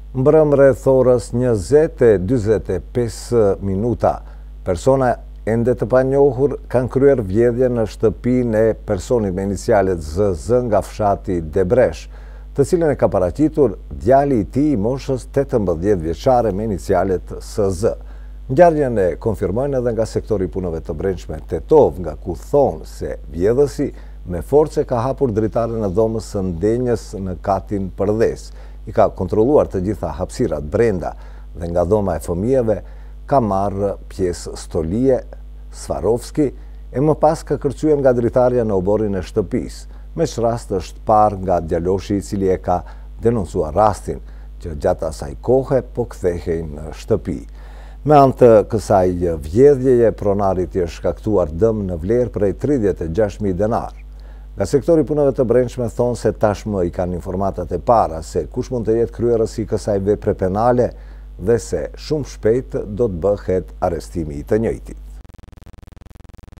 Mbrëm rreth orës 20:45 minuta, persona ende të panjohur kanë kryer vjedhje në shtëpinë e personit me inicialet ZZ nga fshati Debresh, të cilën e ka paraqitur djali i tij i moshës 18 vjeçare me inicialet SZ. Ngjarjen e konfirmojnë edhe nga sektori i punëve të brendshme Tetov, nga ku thonë se vjedhësi me forcë ka hapur dritaren e dhomës së ndenjës në katin Përdhes. I ka kontrolluar të gjitha hapësirat brenda dhe nga dhoma e fëmijëve ka marrë pjesë Stolie, Svarovski e më pas ka kërcyer nga dritarja në oborrin e shtëpisë. Meq rast është parë nga djaloshi i cili e ka denoncuar rastin, që gjatë asaj kohe po kthehej në shtëpi. Me anë të kësaj vjedhjeje, pronarit i është shkaktuar dëm në vlerë prej 36.000 denar. Nga sektori punëve të brendshme thonë se tashmë i kanë informatat e para se kush mund të jetë kryerës i kësaj vepre penale dhe se shumë shpejt do të bëhet arrestimi i të njëjtit.